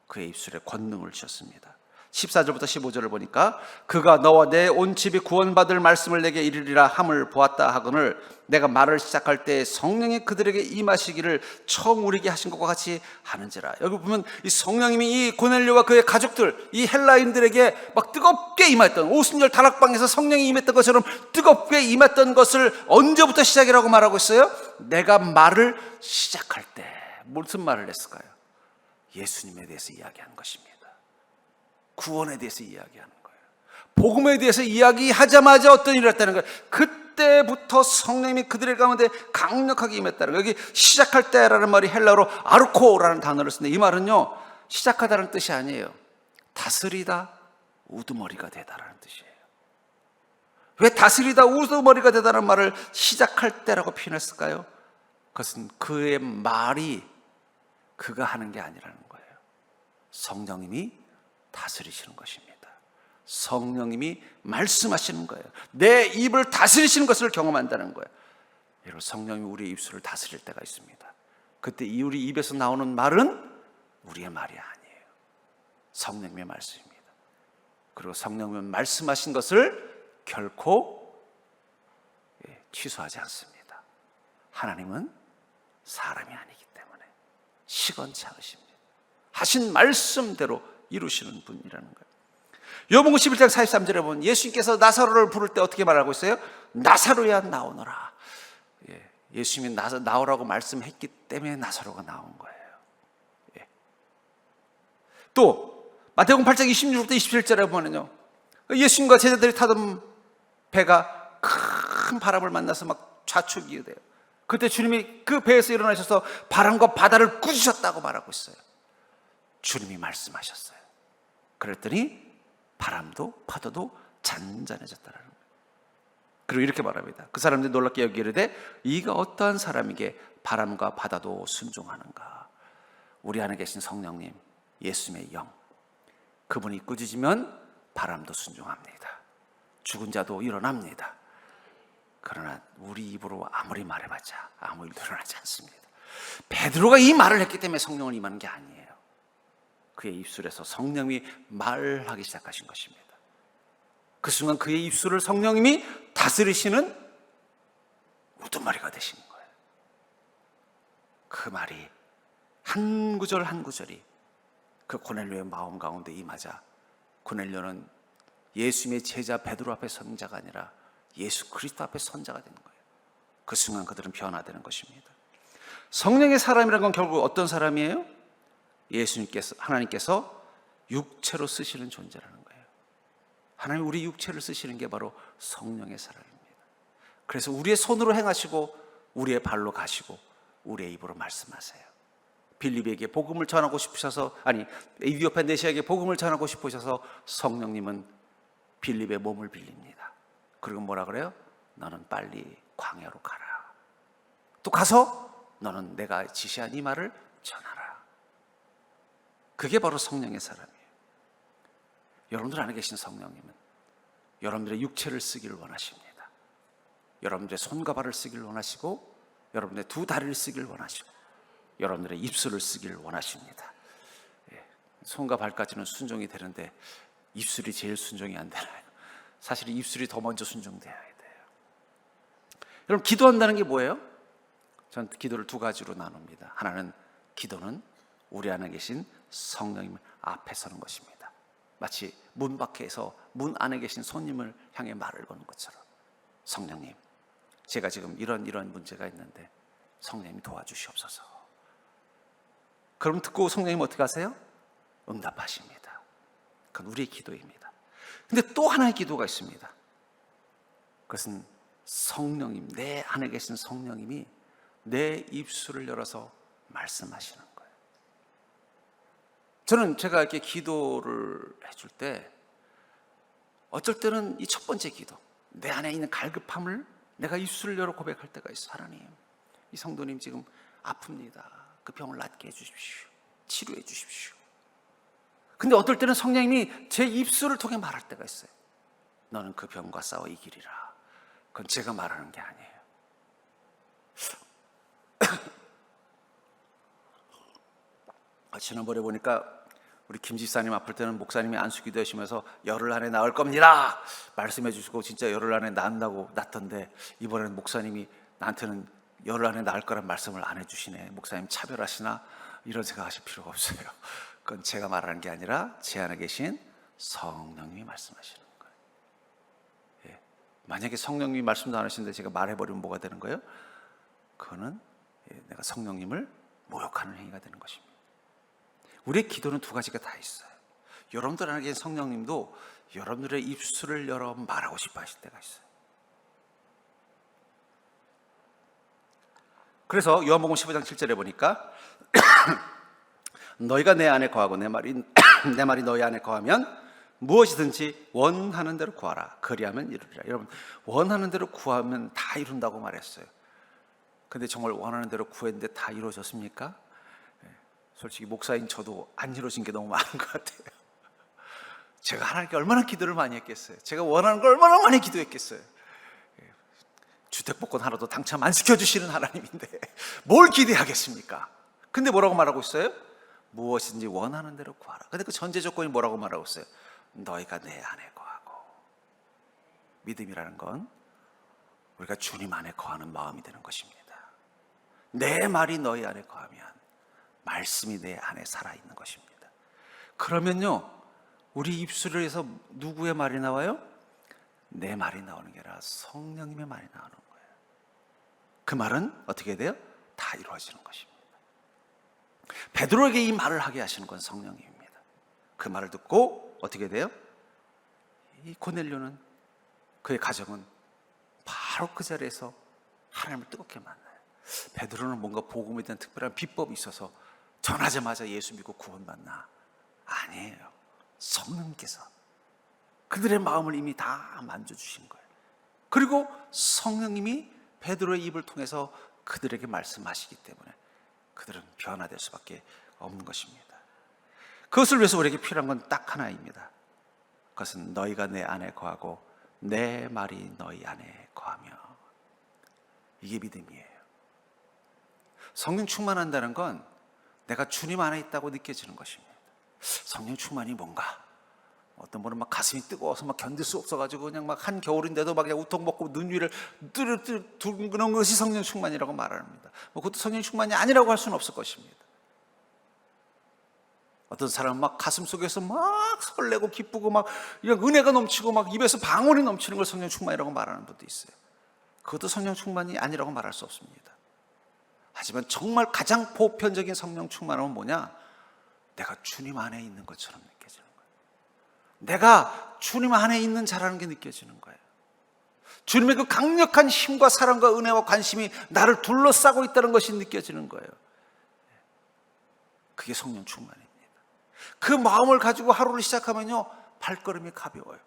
A: 그의 입술에 권능을 주셨습니다. 14절부터 15절을 보니까 그가 너와 내 온 집이 구원받을 말씀을 내게 이르리라 함을 보았다 하거늘 내가 말을 시작할 때 성령이 그들에게 임하시기를 처음 우리에게 하신 것과 같이 하는지라. 여기 보면 이 성령님이 이 고넬료와 그의 가족들, 이 헬라인들에게 막 뜨겁게 임했던, 오순절 다락방에서 성령이 임했던 것처럼 뜨겁게 임했던 것을 언제부터 시작이라고 말하고 있어요? 내가 말을 시작할 때. 무슨 말을 했을까요? 예수님에 대해서 이야기하는 것입니다. 구원에 대해서 이야기하는 거예요. 복음에 대해서 이야기하자마자 어떤 일이 있다는 거예요. 그때부터 성령님이 그들의 가운데 강력하게 임했다는 거예요. 여기 시작할 때라는 말이 헬라어로 아르코라는 단어를 쓰는데 이 말은요, 시작하다는 뜻이 아니에요. 다스리다, 우두머리가 되다라는 뜻이에요. 왜 다스리다, 우두머리가 되다는 말을 시작할 때라고 표현했을까요? 그것은 그의 말이 그가 하는 게 아니라는 거예요. 성령님이 다스리시는 것입니다. 성령님이 말씀하시는 거예요. 내 입을 다스리시는 것을 경험한다는 거예요. 여러분, 성령님이 우리의 입술을 다스릴 때가 있습니다. 그때 우리 입에서 나오는 말은 우리의 말이 아니에요. 성령님의 말씀입니다. 그리고 성령님은 말씀하신 것을 결코 취소하지 않습니다. 하나님은 사람이 아니기 때문에 시건치 않으십니다. 하신 말씀대로 이루시는 분이라는 거예요. 요한복음 11장 43절에 보면 예수님께서 나사로를 부를 때 어떻게 말하고 있어요? 나사로야 나오너라. 예수님이 나오라고 말씀했기 때문에 나사로가 나온 거예요. 또 마태복음 8장 26절부터 27절에 보면요, 예수님과 제자들이 타던 배가 큰 바람을 만나서 막 좌측이 돼요. 그때 주님이 그 배에서 일어나셔서 바람과 바다를 꾸짖으셨다고 말하고 있어요. 주님이 말씀하셨어요. 그랬더니 바람도 파도도 잔잔해졌다는 거예요. 그리고 이렇게 말합니다. 그 사람들이 놀랍게 여기르되 이가 어떠한 사람에게 바람과 바다도 순종하는가. 우리 안에 계신 성령님, 예수님의 영, 그분이 꾸짖으면 바람도 순종합니다. 죽은 자도 일어납니다. 그러나 우리 입으로 아무리 말해봤자 아무 일도 일어나지 않습니다. 베드로가 이 말을 했기 때문에 성령을 임하는 게 아니에요. 그의 입술에서 성령이 말하기 시작하신 것입니다. 그 순간 그의 입술을 성령님이 다스리시는 우두머리가 되신 거예요. 그 말이 한 구절 한 구절이 그 고넬료의 마음 가운데 임하자 고넬료는 예수님의 제자 베드로 앞에 선 자가 아니라 예수 그리스도 앞에 선 자가 되는 거예요. 그 순간 그들은 변화되는 것입니다. 성령의 사람이라는 건 결국 어떤 사람이에요? 하나님께서 육체로 쓰시는 존재라는 거예요. 하나님 우리 육체를 쓰시는 게 바로 성령의 사람입니다. 그래서 우리의 손으로 행하시고 우리의 발로 가시고 우리의 입으로 말씀하세요. 빌립에게 복음을 전하고 싶으셔서, 에디오피아 네시아에게 복음을 전하고 싶으셔서 성령님은 빌립의 몸을 빌립니다. 그리고 뭐라 그래요? 너는 빨리 광야로 가라. 또 가서 너는 내가 지시한 이 말을 전하라. 그게 바로 성령의 사람이에요. 여러분들 안에 계신 성령님은 여러분들의 육체를 쓰기를 원하십니다. 여러분들의 손과 발을 쓰기를 원하시고 여러분들의 두 다리를 쓰기를 원하시고 여러분들의 입술을 쓰기를 원하십니다. 손과 발까지는 순종이 되는데 입술이 제일 순종이 안 되나요? 사실 입술이 더 먼저 순종되어야 돼요. 여러분, 기도한다는 게 뭐예요? 전 기도를 두 가지로 나눕니다. 하나는 기도는 우리 안에 계신 성령님 앞에 서는 것입니다. 마치 문 밖에서 문 안에 계신 손님을 향해 말을 거는 것처럼, 성령님, 제가 지금 이런 문제가 있는데 성령님 도와주시옵소서. 그럼 듣고 성령님 어떻게 하세요? 응답하십니다. 그건 우리의 기도입니다. 근데 또 하나의 기도가 있습니다. 그것은 성령님, 내 안에 계신 성령님이 내 입술을 열어서 말씀하시는 거예요. 저는 제가 이렇게 기도를 해줄 때 어쩔 때는 이 첫 번째 기도, 내 안에 있는 갈급함을 내가 입술을 열어 고백할 때가 있어요. 하나님, 이 성도님 지금 아픕니다. 그 병을 낫게 해주십시오. 치료해 주십시오. 근데 어떨 때는 성령님이 제 입술을 통해 말할 때가 있어요. 너는 그 병과 싸워 이기리라. 그건 제가 말하는 게 아니에요. 지난번에 보니까 우리 김 집사님 아플 때는 목사님이 안수기도 하시면서 열흘 안에 나을 겁니다 말씀해 주시고 진짜 열흘 안에 낫던데, 이번에는 목사님이 나한테는 열흘 안에 나을 거란 말씀을 안 해주시네. 목사님 차별하시나? 이런 생각하실 필요가 없어요. 그건 제가 말하는 게 아니라 제 안에 계신 성령님이 말씀하시는 거예요. 예. 만약에 성령님이 말씀도 안 하시는데 제가 말해버리면 뭐가 되는 거예요? 그거는 내가 성령님을 모욕하는 행위가 되는 것입니다. 우리의 기도는 두 가지가 다 있어요. 여러분들에게 성령님도 여러분들의 입술을 열어 말하고 싶어 하실 때가 있어요. 그래서 요한복음 15장 7절에 보니까 너희가 내 안에 거하고 내 말이 너희 안에 거하면 무엇이든지 원하는 대로 구하라. 그리하면 이루리라. 여러분, 원하는 대로 구하면 다 이룬다고 말했어요. 근데 정말 원하는 대로 구했는데 다 이루어졌습니까? 솔직히 목사인 저도 안 이루어진 게 너무 많은 것 같아요. 제가 하나님께 얼마나 기도를 많이 했겠어요. 제가 원하는 걸 얼마나 많이 기도했겠어요. 주택복권 하나도 당첨 안 시켜주시는 하나님인데 뭘 기대하겠습니까? 근데 뭐라고 말하고 있어요? 무엇인지 원하는 대로 구하라. 근데 그 전제 조건이 뭐라고 말하고 있어요? 너희가 내 안에 거하고. 믿음이라는 건 우리가 주님 안에 거하는 마음이 되는 것입니다. 내 말이 너희 안에 거하면 말씀이 내 안에 살아있는 것입니다. 그러면요, 우리 입술에서 누구의 말이 나와요? 내 말이 나오는 게 아니라 성령님의 말이 나오는 거예요. 그 말은 어떻게 돼요? 다 이루어지는 것입니다. 베드로에게 이 말을 하게 하시는 건 성령님입니다. 그 말을 듣고 어떻게 돼요? 이 고넬료는, 그의 가정은 바로 그 자리에서 하나님을 뜨겁게 만나요. 베드로는 뭔가 복음에 대한 특별한 비법이 있어서 전하자마자 예수 믿고 구원받나? 아니에요. 성령님께서 그들의 마음을 이미 다 만져주신 거예요. 그리고 성령님이 베드로의 입을 통해서 그들에게 말씀하시기 때문에 그들은 변화될 수밖에 없는 것입니다. 그것을 위해서 우리에게 필요한 건 딱 하나입니다. 그것은 너희가 내 안에 거하고 내 말이 너희 안에 거하며. 이게 믿음이에요. 성령 충만한다는 건 내가 주님 안에 있다고 느껴지는 것입니다. 성령 충만이 뭔가? 어떤 분은 막 가슴이 뜨거워서 막 견딜 수 없어가지고 그냥 막 한겨울인데도 막 그냥 우통 먹고 눈 위를 두는 것이 성령 충만이라고 말합니다. 그것도 성령 충만이 아니라고 할 수는 없을 것입니다. 어떤 사람은 막 가슴 속에서 막 설레고 기쁘고 막 이런 은혜가 넘치고 막 입에서 방언이 넘치는 걸 성령 충만이라고 말하는 분도 있어요. 그것도 성령 충만이 아니라고 말할 수 없습니다. 하지만 정말 가장 보편적인 성령 충만은 뭐냐? 내가 주님 안에 있는 것처럼 느껴지는 거예요. 내가 주님 안에 있는 자라는 게 느껴지는 거예요. 주님의 그 강력한 힘과 사랑과 은혜와 관심이 나를 둘러싸고 있다는 것이 느껴지는 거예요. 그게 성령 충만입니다. 그 마음을 가지고 하루를 시작하면요, 발걸음이 가벼워요.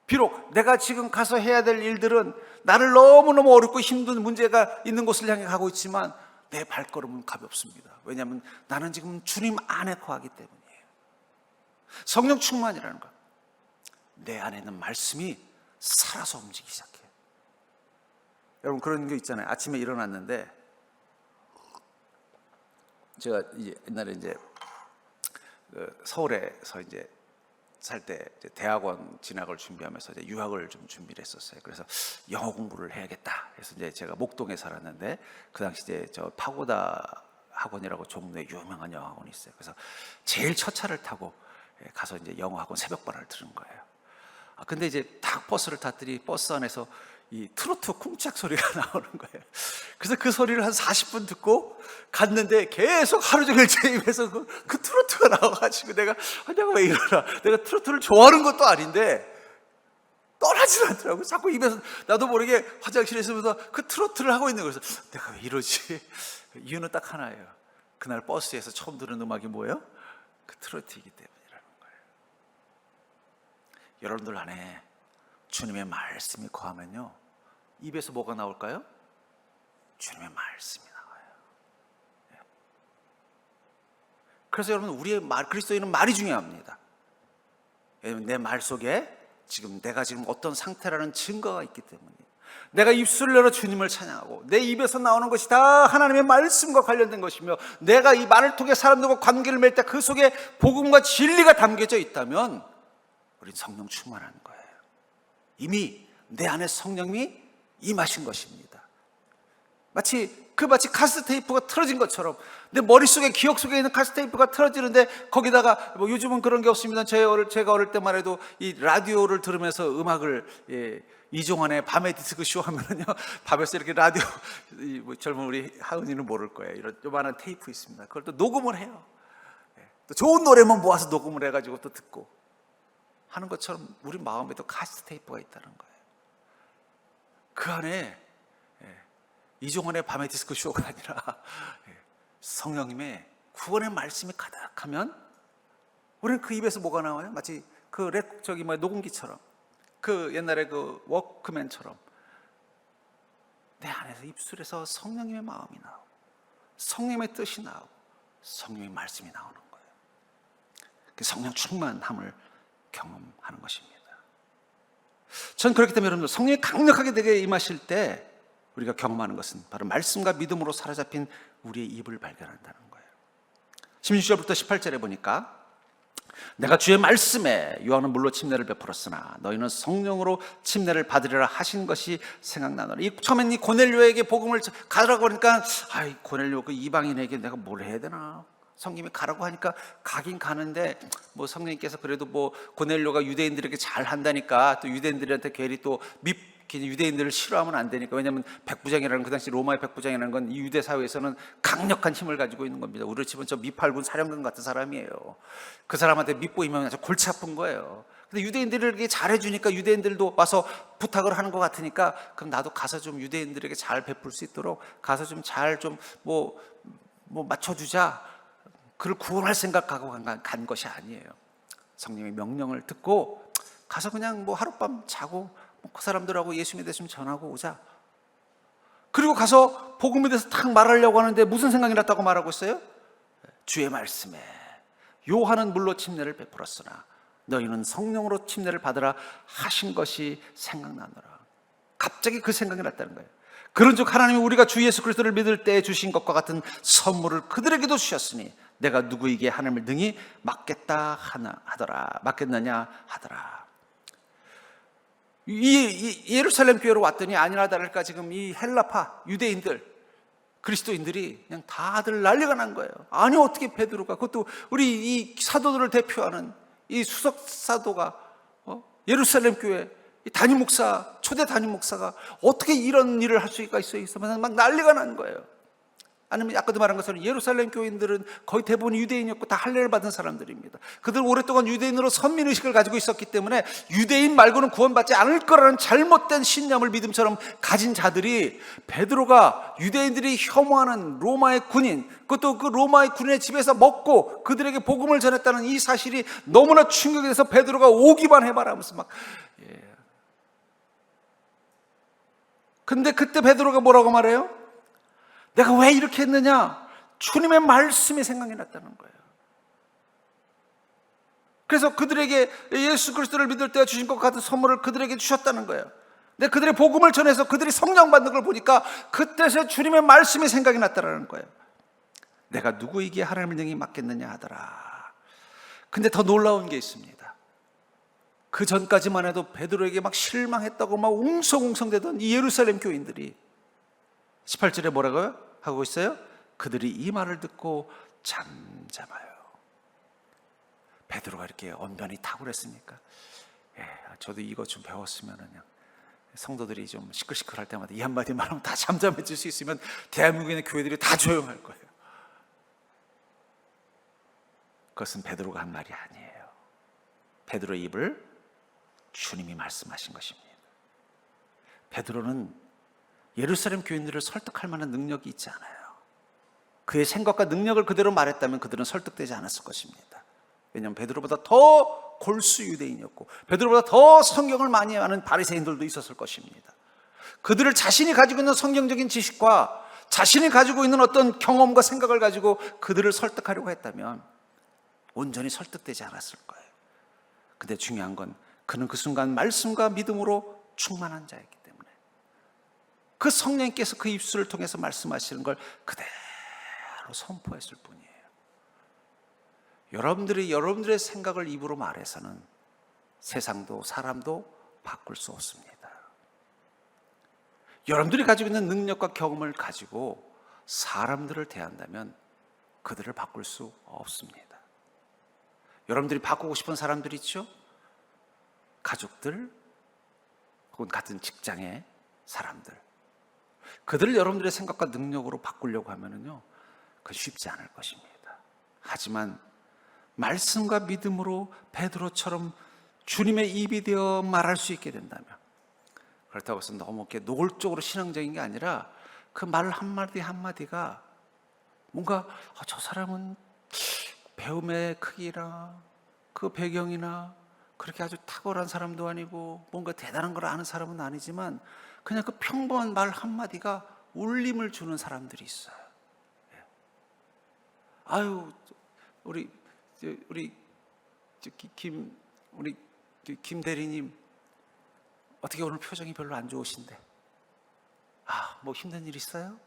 A: 비록 내가 지금 가서 해야 될 일들은 나를 너무너무 어렵고 힘든 문제가 있는 곳을 향해 가고 있지만 내 발걸음은 가볍습니다. 왜냐하면 나는 지금 주님 안에 거하기 때문이에요. 성령 충만이라는 것, 내 안에 있는 말씀이 살아서 움직이기 시작해요. 여러분, 그런 게 있잖아요. 아침에 일어났는데 제가 옛날에 서울에서 살 때 대학원 진학을 준비하면서 유학을 좀 준비를 했었어요. 그래서 영어 공부를 해야겠다. 그래서 제가 목동에 살았는데 그 당시 저 파고다 학원이라고 종로에 유명한 영어 학원이 있어요. 그래서 제일 첫 차를 타고 가서 영어 학원 새벽반을 들은 거예요. 근데 딱 버스를 탔더니 버스 안에서 이 트로트 쿵짝 소리가 나오는 거예요. 그래서 그 소리를 한 40분 듣고 갔는데 계속 하루 종일 제 입에서 그 트로트가 나와가지고 내가 왜 이러나, 내가 트로트를 좋아하는 것도 아닌데 떠나질 않더라고요. 자꾸 입에서 나도 모르게 화장실에 있으면서 그 트로트를 하고 있는 거예요. 그래서 내가 왜 이러지? 이유는 딱 하나예요. 그날 버스에서 처음 들은 음악이 뭐예요? 그 트로트이기 때문이라는 거예요. 여러분들 안에 주님의 말씀이 거하면요, 입에서 뭐가 나올까요? 주님의 말씀이 나와요. 그래서 여러분, 우리의 말, 그리스도인은 말이 중요합니다. 왜냐하면 내 말 속에 내가 지금 어떤 상태라는 증거가 있기 때문이에요. 내가 입술을 열어 주님을 찬양하고 내 입에서 나오는 것이 다 하나님의 말씀과 관련된 것이며, 내가 이 말을 통해 사람들과 관계를 맺을 때 그 속에 복음과 진리가 담겨져 있다면 우린 성령 충만한 거예요. 이미 내 안에 성령이 임하신 것입니다. 마치 카세트 테이프가 틀어진 것처럼 내 머릿속에, 기억 속에 있는 카세트 테이프가 틀어지는데, 거기다가 뭐 요즘은 그런 게 없습니다. 제가 어릴 때만 해도 이 라디오를 들으면서 음악을, 이종환의 밤의 디스크쇼 하면은요, 밥에서 이렇게 라디오, 뭐 젊은 우리 하은이는 모를 거예요. 이런 요만한 테이프 있습니다. 그걸 또 녹음을 해요. 또 좋은 노래만 모아서 녹음을 해가지고 또 듣고 하는 것처럼 우리 마음에도 카세트 테이프가 있다는 거예요. 그 안에 이종환의 밤의 디스크쇼가 아니라 성령님의 구원의 말씀이 가득하면 우리는 그 입에서 뭐가 나와요? 마치 그 녹음기처럼, 그 옛날에 그 워크맨처럼 내 안에서, 입술에서 성령님의 마음이 나오고 성령님의 뜻이 나오고 성령의 말씀이 나오는 거예요. 그 성령 충만함을 경험하는 것입니다. 전 그렇기 때문에 여러분들, 성령이 강력하게 내게 임하실 때 우리가 경험하는 것은 바로 말씀과 믿음으로 사로잡힌 우리의 입을 발견한다는 거예요. 16절부터 18절에 보니까, 내가 주의 말씀에 요한은 물로 침례를 베풀었으나 너희는 성령으로 침례를 받으리라 하신 것이 생각나노라. 처음엔 이 고넬료에게 복음을 가라고 하니까, 고넬료 그 이방인에게 내가 뭘 해야 되나, 성님이 가라고 하니까 가긴 가는데, 뭐 성령님께서 그래도 뭐 고넬료가 유대인들에게 잘 한다니까 또 유대인들한테 괜히 또 유대인들을 싫어하면 안 되니까. 왜냐하면 백부장이라는, 그 당시 로마의 백부장이라는 건 이 유대 사회에서는 강력한 힘을 가지고 있는 겁니다. 우리 집은 저 미팔군 사령관 같은 사람이에요. 그 사람한테 밑보이면 아주 골치 아픈 거예요. 근데 유대인들에게 잘해주니까 유대인들도 와서 부탁을 하는 것 같으니까, 그럼 나도 가서 좀 유대인들에게 잘 베풀 수 있도록 가서 좀 잘 좀 뭐 맞춰주자. 그를 구원할 생각하고 간 것이 아니에요. 성령의 명령을 듣고 가서 그냥 뭐 하룻밤 자고 그 사람들하고 예수님에 대해서 좀 전하고 오자. 그리고 가서 복음에 대해서 탁 말하려고 하는데 무슨 생각이 났다고 말하고 있어요? 주의 말씀에 요한은 물로 침례를 베풀었으나 너희는 성령으로 침례를 받으라 하신 것이 생각나노라. 갑자기 그 생각이 났다는 거예요. 그런즉 하나님이 우리가 주 예수 그리스도를 믿을 때 주신 것과 같은 선물을 그들에게도 주셨으니 내가 누구에게 하나님을 능히 맡겠느냐 하더라. 이 예루살렘 교회로 왔더니 아니나 다를까 지금 이 헬라파 유대인들, 그리스도인들이 그냥 다들 난리가 난 거예요. 아니 어떻게 베드로가, 그것도 우리 이 사도들을 대표하는 이 수석 사도가 예루살렘 교회 담임 목사, 초대 담임 목사가 어떻게 이런 일을 할 수가 있어요? 막 난리가 난 거예요. 아니면 아까도 말한 것처럼 예루살렘 교인들은 거의 대부분 유대인이었고 다 할례를 받은 사람들입니다. 그들 오랫동안 유대인으로 선민의식을 가지고 있었기 때문에 유대인 말고는 구원받지 않을 거라는 잘못된 신념을 믿음처럼 가진 자들이, 베드로가 유대인들이 혐오하는 로마의 군인, 그것도 그 로마의 군인의 집에서 먹고 그들에게 복음을 전했다는 이 사실이 너무나 충격이 돼서 베드로가 오기만 해봐라 하면서 막. 근데 그때 베드로가 뭐라고 말해요? 내가 왜 이렇게 했느냐? 주님의 말씀이 생각이 났다는 거예요. 그래서 그들에게 예수 그리스도를 믿을 때 주신 것 같은 선물을 그들에게 주셨다는 거예요. 근데 그들의 복음을 전해서 그들이 성령 받는 걸 보니까 그때서 주님의 말씀이 생각이 났다는 거예요. 내가 누구에게 하나님을 능히 맡겠느냐 하더라. 근데 더 놀라운 게 있습니다. 그 전까지만 해도 베드로에게 막 실망했다고 막 웅성웅성대던 이 예루살렘 교인들이 18절에 뭐라고 하고 있어요? 그들이 이 말을 듣고 잠잠하여. 베드로가 이렇게 언변이 탁월했습니까? 저도 이거 좀 배웠으면 그냥 성도들이 좀 시끌시끌할 때마다 이 한마디 말하면 다 잠잠해질 수 있으면 대한민국에 있는 교회들이 다 조용할 거예요. 그것은 베드로가 한 말이 아니에요. 베드로의 입을 주님이 말씀하신 것입니다. 베드로는 예루살렘 교인들을 설득할 만한 능력이 있지 않아요. 그의 생각과 능력을 그대로 말했다면 그들은 설득되지 않았을 것입니다. 왜냐하면 베드로보다 더 골수 유대인이었고 베드로보다 더 성경을 많이 아는 바리새인들도 있었을 것입니다. 그들을 자신이 가지고 있는 성경적인 지식과 자신이 가지고 있는 어떤 경험과 생각을 가지고 그들을 설득하려고 했다면 온전히 설득되지 않았을 거예요. 근데 중요한 건 그는 그 순간 말씀과 믿음으로 충만한 자였기 때문에 그 성령께서 그 입술을 통해서 말씀하시는 걸 그대로 선포했을 뿐이에요. 여러분들의 생각을 입으로 말해서는 세상도 사람도 바꿀 수 없습니다. 여러분들이 가지고 있는 능력과 경험을 가지고 사람들을 대한다면 그들을 바꿀 수 없습니다. 여러분들이 바꾸고 싶은 사람들 있죠? 가족들 혹은 같은 직장의 사람들, 그들을 여러분들의 생각과 능력으로 바꾸려고 하면은요, 그건 쉽지 않을 것입니다. 하지만 말씀과 믿음으로 베드로처럼 주님의 입이 되어 말할 수 있게 된다면, 그렇다고 해서 너무 이렇게 노골적으로 신앙적인 게 아니라 그 말 한마디 한마디가 뭔가 저 사람은 배움의 크기나 그 배경이나 그렇게 아주 탁월한 사람도 아니고 뭔가 대단한 걸 아는 사람은 아니지만 그냥 그 평범한 말 한마디가 울림을 주는 사람들이 있어요. 아유, 우리 김 대리님 어떻게 오늘 표정이 별로 안 좋으신데? 뭐 힘든 일 있어요?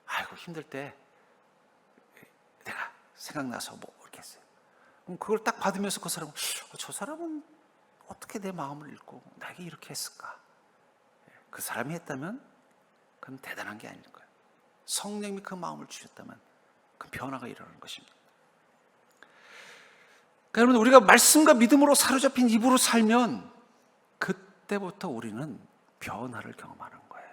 A: 아이고, 힘들 때 내가 생각나서 뭐 이렇게 했어요. 그럼 그걸 딱 받으면서 그 사람은 저 사람은 어떻게 내 마음을 읽고 나에게 이렇게 했을까? 그 사람이 했다면 그건 대단한 게 아닐 거예요. 성령님이 그 마음을 주셨다면 그 변화가 일어나는 것입니다. 그러니까 여러분, 우리가 말씀과 믿음으로 사로잡힌 입으로 살면 그때부터 우리는 변화를 경험하는 거예요.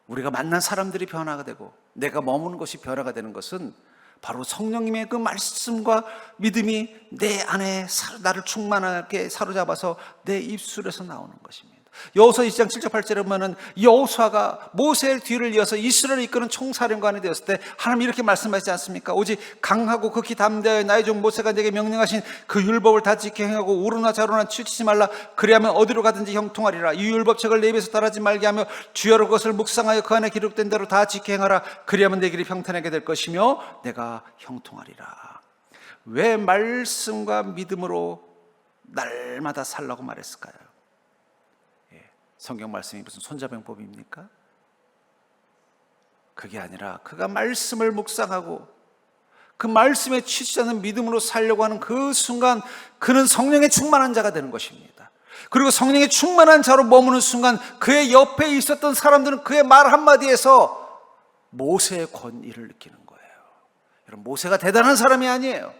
A: 우리가 만난 사람들이 변화가 되고 내가 머무는 것이 변화가 되는 것은 바로 성령님의 그 말씀과 믿음이 내 안에 나를 충만하게 사로잡아서 내 입술에서 나오는 것입니다. 여호수아 20장 7절 8절에 보면은 여호수아가 모세의 뒤를 이어서 이스라엘을 이끄는 총사령관이 되었을 때 하나님이 이렇게 말씀하시지 않습니까? 오직 강하고 극히 담대하여 나의 종 모세가 내게 명령하신 그 율법을 다 지켜 행하고 우르나 좌로나 치우치지 말라. 그리하면 어디로 가든지 형통하리라. 이 율법책을 내 입에서 따르지 말게 하며 주여로 그것을 묵상하여 그 안에 기록된 대로 다 지켜 행하라. 그리하면 내 길이 평탄하게 될 것이며 내가 형통하리라. 왜 말씀과 믿음으로 날마다 살라고 말했을까요? 성경 말씀이 무슨 손자병법입니까? 그게 아니라 그가 말씀을 묵상하고 그 말씀에 치지 않는 믿음으로 살려고 하는 그 순간 그는 성령에 충만한 자가 되는 것입니다. 그리고 성령에 충만한 자로 머무는 순간 그의 옆에 있었던 사람들은 그의 말 한마디에서 모세의 권위를 느끼는 거예요. 여러분, 모세가 대단한 사람이 아니에요.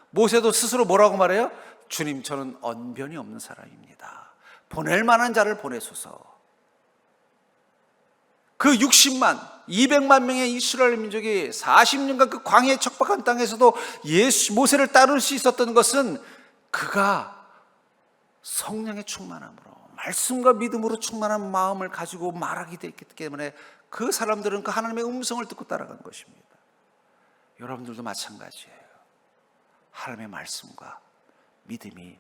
A: 모세도 스스로 뭐라고 말해요? 주님, 저는 언변이 없는 사람입니다. 보낼 만한 자를 보내소서. 그 60만, 200만 명의 이스라엘 민족이 40년간 그 광야의 척박한 땅에서도 모세를 따를 수 있었던 것은 그가 성령의 충만함으로, 말씀과 믿음으로 충만한 마음을 가지고 말하게 됐기 때문에 그 사람들은 그 하나님의 음성을 듣고 따라간 것입니다. 여러분들도 마찬가지예요. 하나님의 말씀과 믿음이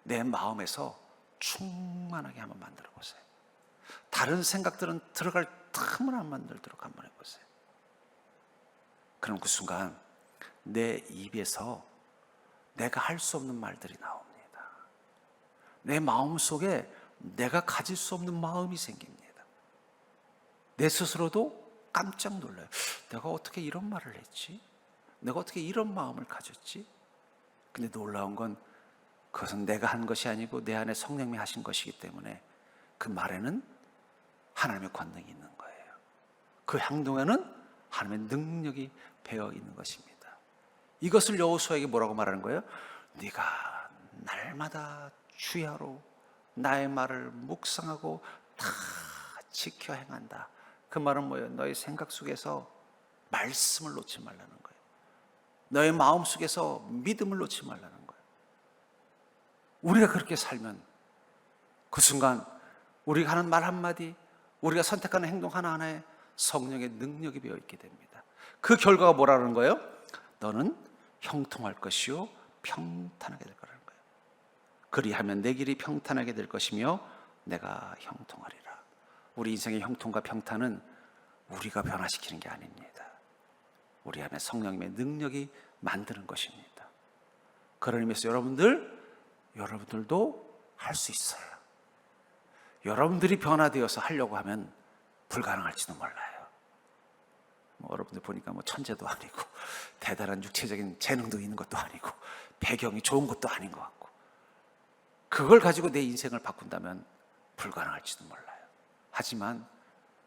A: 내 마음에서 충만하게 한번 만들어 보세요. 다른 생각들은 들어갈 틈을 안 만들도록 한번 해보세요. 그럼 그 순간 내 입에서 내가 할 수 없는 말들이 나옵니다. 내 마음 속에 내가 가질 수 없는 마음이 생깁니다. 내 스스로도 깜짝 놀라요. 내가 어떻게 이런 말을 했지? 내가 어떻게 이런 마음을 가졌지? 근데 놀라운 건 그것은 내가 한 것이 아니고 내 안에 성령님이 하신 것이기 때문에 그 말에는 하나님의 권능이 있는 거예요. 그 행동에는 하나님의 능력이 배어 있는 것입니다. 이것을 여호수아에게 뭐라고 말하는 거예요? 네가 날마다 주야로 나의 말을 묵상하고 다 지켜 행한다. 그 말은 뭐예요? 너의 생각 속에서 말씀을 놓지 말라는 거예요. 너의 마음 속에서 믿음을 놓지 말라는 거예요. 우리가 그렇게 살면 그 순간 우리가 하는 말 한마디, 우리가 선택하는 행동 하나하나에 성령의 능력이 배어 있게 됩니다. 그 결과가 뭐라는 거예요? 너는 형통할 것이요 평탄하게 될 거라는 거예요. 그리하면 내 길이 평탄하게 될 것이며 내가 형통하리라. 우리 인생의 형통과 평탄은 우리가 변화시키는 게 아닙니다. 우리 안에 성령님의 능력이 만드는 것입니다. 그런 의미에서 여러분들도 할 수 있어요. 여러분들이 변화되어서 하려고 하면 불가능할지도 몰라요. 여러분들 보니까 천재도 아니고 대단한 육체적인 재능도 있는 것도 아니고 배경이 좋은 것도 아닌 것 같고, 그걸 가지고 내 인생을 바꾼다면 불가능할지도 몰라요. 하지만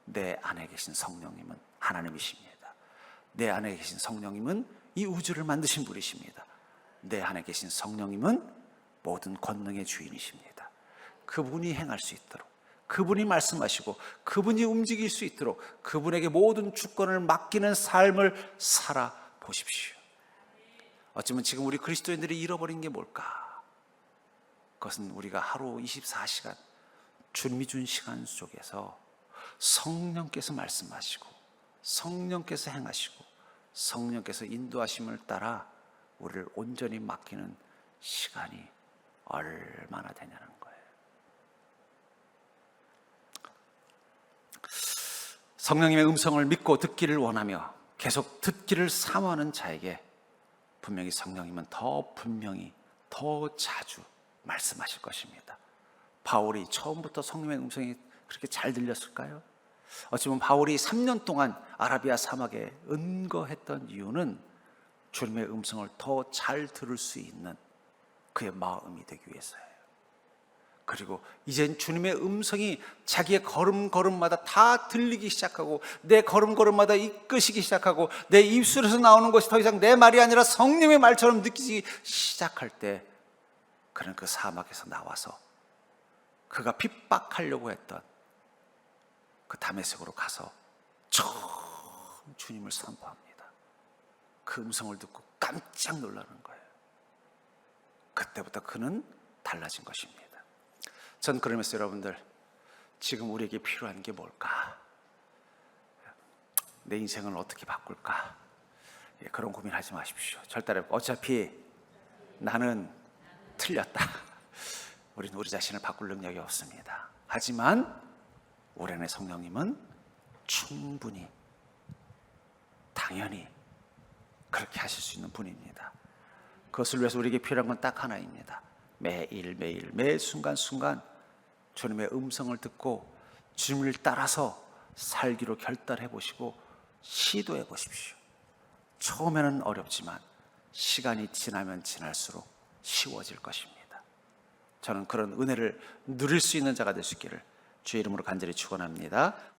A: 내 안에 계신 성령님은 하나님이십니다. 내 안에 계신 성령님은 이 우주를 만드신 분이십니다. 내 안에 계신 성령님은 모든 권능의 주인이십니다. 그분이 행할 수 있도록, 그분이 말씀하시고 그분이 움직일 수 있도록 그분에게 모든 주권을 맡기는 삶을 살아보십시오. 어쩌면 지금 우리 그리스도인들이 잃어버린 게 뭘까? 그것은 우리가 하루 24시간 주님이 준 시간 속에서 성령께서 말씀하시고 성령께서 행하시고 성령께서 인도하심을 따라 우리를 온전히 맡기는 시간이 얼마나 되냐는 거예요. 성령님의 음성을 믿고 듣기를 원하며 계속 듣기를 사모하는 자에게 분명히 성령님은 더 분명히 더 자주 말씀하실 것입니다. 바울이 처음부터 성령의 음성이 그렇게 잘 들렸을까요? 어찌보면 바울이 3년 동안 아라비아 사막에 은거했던 이유는 주님의 음성을 더 잘 들을 수 있는 그의 마음이 되기 위해서예요. 그리고 이젠 주님의 음성이 자기의 걸음걸음마다 다 들리기 시작하고 내 걸음걸음마다 이끄시기 시작하고 내 입술에서 나오는 것이 더 이상 내 말이 아니라 성령의 말처럼 느끼기 시작할 때 그는 그 사막에서 나와서 그가 핍박하려고 했던 그 다메섹으로 가서 처음 주님을 선포합니다. 그 음성을 듣고 깜짝 놀라는 거예요. 그때부터 그는 달라진 것입니다. 전 그러면서 여러분들, 지금 우리에게 필요한 게 뭘까? 내 인생을 어떻게 바꿀까? 그런 고민하지 마십시오. 절대 어차피 나는 틀렸다. 우리는 우리 자신을 바꿀 능력이 없습니다. 하지만 우리 안에 성령님은 충분히 당연히 그렇게 하실 수 있는 분입니다. 그것을 위해서 우리에게 필요한 건 딱 하나입니다. 매일매일 매 순간순간 주님의 음성을 듣고 주님을 따라서 살기로 결단해 보시고 시도해 보십시오. 처음에는 어렵지만 시간이 지나면 지날수록 쉬워질 것입니다. 저는 그런 은혜를 누릴 수 있는 자가 될 수 있기를 주의 이름으로 간절히 축원합니다.